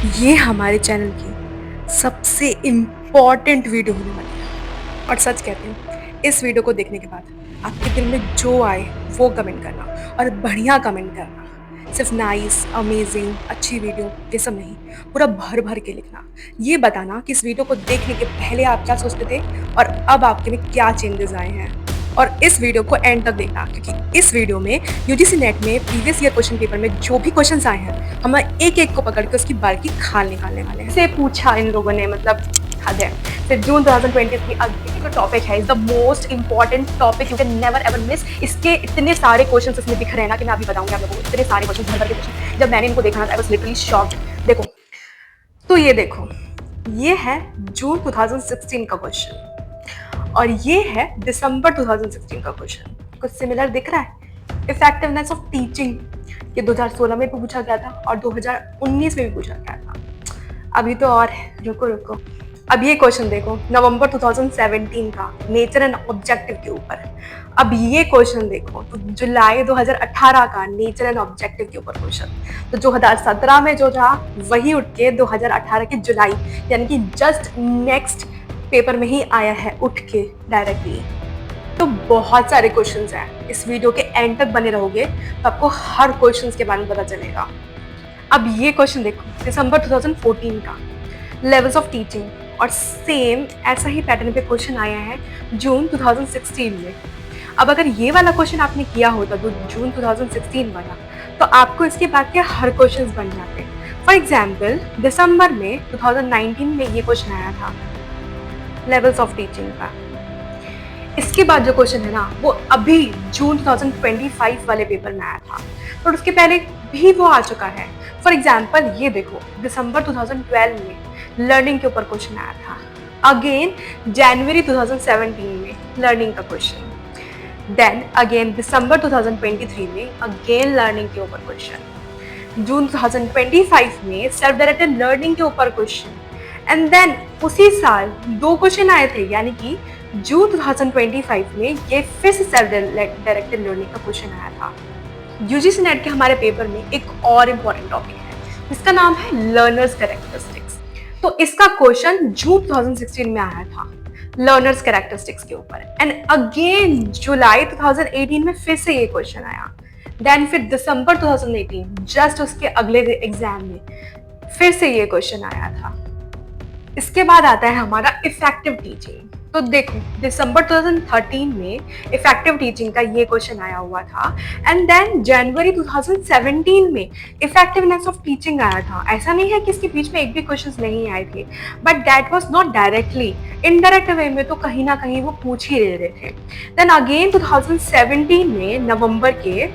ये हमारे चैनल की सबसे इम्पॉर्टेंट वीडियो होने वाली है और सच कहते हैं इस वीडियो को देखने के बाद आपके दिल में जो आए वो कमेंट करना और बढ़िया कमेंट करना। सिर्फ नाइस, अमेजिंग, अच्छी वीडियो ये सब नहीं, पूरा भर भर के लिखना। ये बताना कि इस वीडियो को देखने के पहले आप क्या सोचते थे और अब आपके में क्या चेंजेस आए हैं। और इस वीडियो को एंड तक देखना क्योंकि इस वीडियो में यूजीसी नेट में प्रीवियस ईयर क्वेश्चन पेपर में जो भी क्वेश्चंस आए हैं हम एक एक को पकड़ के उसकी बारीकी खाल निकालने वाले हैं। से पूछा इन लोगों ने, मतलब हद है। सिर्फ जून 2023 अगली जो टॉपिक है is the most important topic you can never ever miss. इसके इतने सारे क्वेश्चंस इसमें दिख रहे हैं ना कि मैं अभी बताऊंगी आप लोगों को। इतने सारे क्वेश्चन, भर के क्वेश्चन, जब मैंने इनको देखा ना आई वाज लिटरली शॉक्ड। देखो तो ये देखो, ये है जून 2016 का क्वेश्चन और ये है दिसंबर 2016 का क्वेश्चन। कुछ सिमिलर दिख रहा है? इफेक्टिवनेस ऑफ टीचिंग ये 2016 में भी पूछा गया था और 2019 में भी पूछा गया था। अभी तो और है, रुको रुको। अब ये क्वेश्चन देखो, नवंबर 2017 का नेचर एंड ऑब्जेक्टिव के ऊपर। अब ये क्वेश्चन देखो तो जुलाई 2018 का नेचर एंड ऑब्जेक्टिव के ऊपर क्वेश्चन। तो 2017 में जो था वही उठ के 2018 के जुलाई यानी कि जस्ट नेक्स्ट पेपर में ही आया है उठ के डायरेक्टली। तो बहुत सारे क्वेश्चंस हैं, इस वीडियो के एंड तक बने रहोगे तो आपको हर क्वेश्चंस के बारे में पता चलेगा। अब ये क्वेश्चन देखो, दिसंबर 2014 का लेवल्स ऑफ टीचिंग, और सेम ऐसा ही पैटर्न पे क्वेश्चन आया है जून 2016 में। अब अगर ये वाला क्वेश्चन आपने किया होता तो जून 2016 वाला, तो आपको इसके बाद के हर क्वेश्चंस बन जाते। फॉर एग्जाम्पल दिसंबर में 2019 में ये क्वेश्चन आया था लेवल्स ऑफ टीचिंग का। इसके बाद जो क्वेश्चन है ना वो अभी जून 2025 वाले पेपर में आया था, और उसके पहले भी वो आ चुका है। फॉर एग्जाम्पल ये देखो, दिसंबर 2012 में लर्निंग के ऊपर क्वेश्चन आया था। अगेन जनवरी 2017 में लर्निंग का क्वेश्चन। देन अगेन दिसंबर 2023 में अगेन लर्निंग के ऊपर क्वेश्चन। जून 2025 में सेल्फ डायरेक्टेड लर्निंग के ऊपर क्वेश्चन। एंड देन उसी साल दो क्वेश्चन आए थे, यानी कि जून 2025 में ये फिर से सेल्फ डायरेक्टेड लर्निंग का क्वेश्चन आया था। यूजीसी नेट के हमारे पेपर में एक और इम्पॉर्टेंट टॉपिक है जिसका नाम है लर्नर्स कैरेक्टरिस्टिक्स। तो इसका क्वेश्चन जून 2016 में आया था लर्नर्स कैरेक्टरिस्टिक्स के ऊपर। एंड अगेन जुलाई 2018 में फिर से ये क्वेश्चन आया। देन फिर दिसंबर 2018 जस्ट उसके अगले एग्जाम में फिर से ये क्वेश्चन आया था। इसके बाद आता है हमारा इफेक्टिव टीचिंग। तो देखो दिसंबर 2013 में इफेक्टिव टीचिंग का ये क्वेश्चन आया हुआ था। एंड देन जनवरी 2017 में इफेक्टिवनेस ऑफ टीचिंग आया था। ऐसा नहीं है कि इसके बीच में एक भी क्वेश्चंस नहीं आए थे, but that was not directly, indirect way में तो कहीं ना कहीं वो पूछ ही रहे थे। देन अगेन 2017 में नवंबर के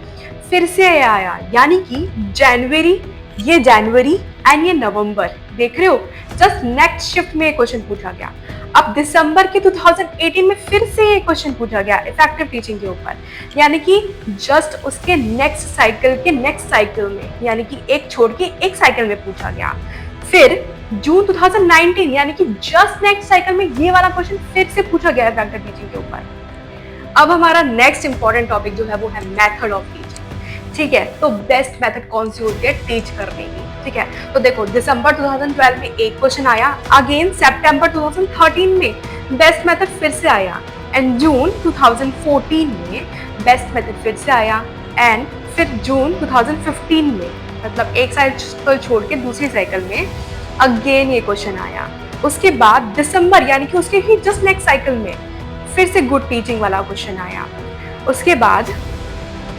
फिर से आया, यानी कि जनवरी, ये जनवरी एंड ये नवंबर, देख रहे हो जस्ट नेक्स्ट शिफ्ट में क्वेश्चन पूछा गया। अब दिसंबर के 2018 में फिर से ये क्वेश्चन पूछा गया इफेक्टिव टीचिंग के ऊपर, यानी कि जस्ट उसके नेक्स्ट साइकिल में, यानी कि एक छोड़ के एक साइकिल में पूछा गया। फिर जून 2019 यानी कि जस्ट नेक्स्ट साइकिल में ये वाला क्वेश्चन फिर से पूछा गया इफेक्टिव टीचिंग के ऊपर। अब हमारा नेक्स्ट इंपॉर्टेंट टॉपिक जो है वो है मेथड ऑफ टीचिंग। ठीक है, तो बेस्ट मेथड कौन सी होती है टीच करने की। ठीक है, तो देखो दिसंबर 2012 में एक क्वेश्चन आया, अगेन सितंबर 2013 में बेस्ट मेथड फिर से आया, एंड जून 2014 में बेस्ट मेथड फिर से आया, एंड फिर जून 2015 में, मतलब एक साइकिल छोड़ के दूसरी साइकिल में अगेन ये क्वेश्चन आया। उसके बाद दिसंबर यानी कि उसके ही जस्ट नेक्स्ट साइकिल में फिर से गुड टीचिंग वाला क्वेश्चन आया। उसके बाद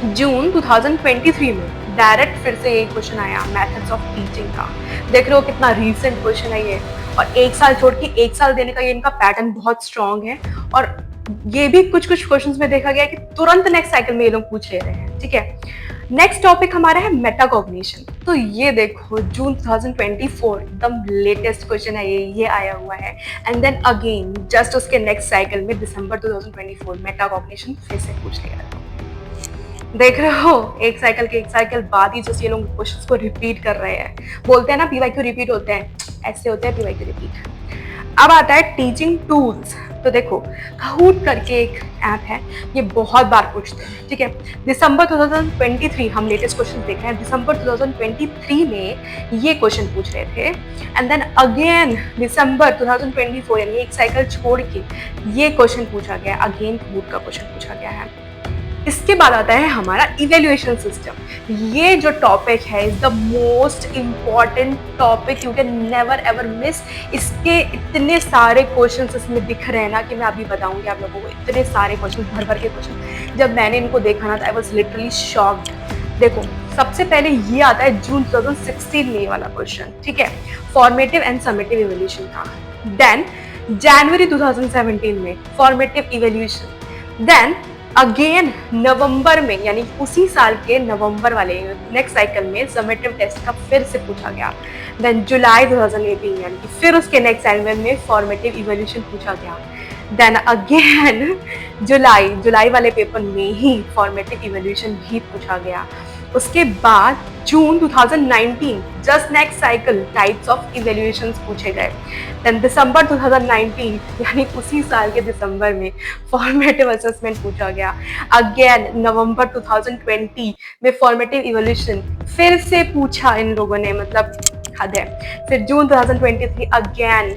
जून 2023 में डायरेक्ट फिर से एक क्वेश्चन आया मेथड्स ऑफ टीचिंग का। देख रहे हो कितना रीसेंट क्वेश्चन है ये, और एक साल छोड़ के एक साल देने का ये इनका पैटर्न बहुत स्ट्रांग है। और ये भी कुछ क्वेश्चंस में देखा गया है कि तुरंत नेक्स्ट साइकिल में ये लोग पूछ ले रहे हैं। ठीक है, नेक्स्ट टॉपिक हमारा है मेटाकॉग्निशन। तो ये देखो जून 2024 एकदम लेटेस्ट क्वेश्चन है ये आया हुआ है। एंड देन अगेन जस्ट उसके नेक्स्ट साइकिल में दिसंबर 2024 मेटाकॉग्निशन फिर से पूछ लिया था। देख रहे हो एक साइकिल बाद ही जस्ट ये लोग क्वेश्चंस को रिपीट कर रहे हैं। बोलते हैं ना पीवाईक्यू रिपीट होते हैं, ऐसे होते हैं पीवाईक्यू रिपीट। अब आता है टीचिंग टूल्स। तो देखो, काहूट करके एक ऐप है, ये बहुत बार पूछते हैं, ठीक है। दिसंबर 2023 हम लेटेस्ट क्वेश्चन देख रहे हैं, दिसंबर 2023 में ये क्वेश्चन पूछ रहे थे, एंड देन अगेन दिसंबर 2024 यानी एक साइकिल छोड़ के ये क्वेश्चन पूछा गया, अगेन काहूट का क्वेश्चन पूछा गया है। इसके बाद आता है हमारा इवेल्युएशन सिस्टम। ये जो टॉपिक है is the most important topic, you can never ever miss. इसके इतने सारे क्वेश्चंस इसमें दिख रहे हैं ना कि मैं अभी बताऊंगी आप लोगों को, इतने सारे क्वेश्चन, भर भर के क्वेश्चन। जब मैंने इनको देखा ना, आई वॉज लिटरली शॉक्ड। देखो, सबसे पहले ये आता है जून 2016 में, ये वाला क्वेश्चन, ठीक है, फॉर्मेटिव एंड समेटिव इवेल्यूशन का। देन जनवरी 2017 में फॉर्मेटिव इवेल्यूशन। देन अगेन नवंबर में, यानी उसी साल के नवंबर वाले नेक्स्ट साइकिल में समेटिव टेस्ट का फिर से पूछा गया। देन जुलाई 2018 यानी कि फिर उसके नेक्स्ट साइकिल में फॉर्मेटिव इवोल्यूशन पूछा गया। देन अगेन जुलाई वाले पेपर में ही फॉर्मेटिव इवोल्यूशन भी पूछा गया। उसके बाद जून 2019 just next cycle types of evaluations पूछे गए। देन दिसंबर 2019 यानी उसी साल के दिसंबर में फॉर्मेटिव असेसमेंट पूछा गया। अगेन नवंबर 2020 में फॉर्मेटिव इवैल्यूएशन फिर से पूछा इन लोगों ने, मतलब हद है। फिर जून 2023 अगेन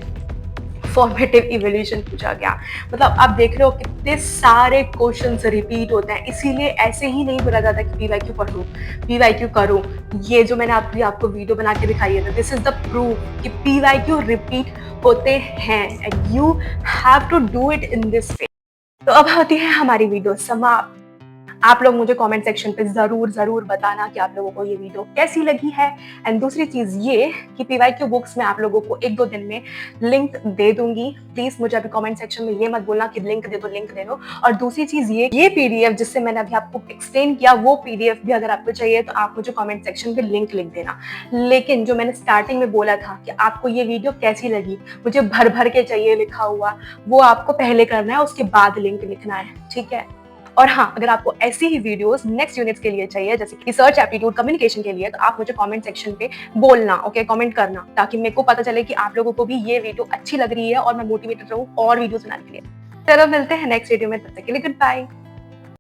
फॉर्मेटिव इवोल्यूशन पूछा गया। मतलब आप देख रहे हो कितने सारे क्वेश्चंस रिपीट होते हैं, इसीलिए ऐसे ही नहीं बोला जाता कि पीवाईक्यू पढ़ो, पीवाईक्यू करो। ये जो मैंने आपको वीडियो बना के दिखाई है, दिस इज द प्रूफ कि पीवाईक्यू रिपीट होते हैं and you have to do it in this way. तो अब होती है हमारी वीडियो समाप्त। आप लोग मुझे कमेंट सेक्शन पे जरूर बताना कि आप लोगों को ये वीडियो कैसी लगी है। एंड दूसरी चीज ये कि पीवाईक्यू बुक्स में आप लोगों को 1-2 दिन में लिंक दे दूंगी। प्लीज मुझे अभी कमेंट सेक्शन में ये मत बोलना कि लिंक दे दो। और दूसरी चीज ये पीडीएफ जिससे मैंने अभी आपको एक्सप्लेन किया, वो पीडीएफ भी अगर आपको चाहिए तो आप मुझे कॉमेंट सेक्शन पे लिंक लिख देना। लेकिन जो मैंने स्टार्टिंग में बोला था कि आपको ये वीडियो कैसी लगी, मुझे भर के चाहिए लिखा हुआ, वो आपको पहले करना है, उसके बाद लिंक लिखना है, ठीक है। और हाँ, अगर आपको ऐसी ही वीडियोस नेक्स्ट यूनिट्स के लिए चाहिए, जैसे कि रिसर्च एप्टीट्यूड कम्युनिकेशन के लिए, तो आप मुझे कमेंट सेक्शन पे बोलना, ओके, कमेंट करना, ताकि मेरे को पता चले कि आप लोगों को भी ये वीडियो अच्छी लग रही है और मैं मोटिवेटेड रहूं और वीडियोस बनाने के लिए। चलो मिलते हैं नेक्स्ट वीडियो में, तब तक के लिए गुड बाय।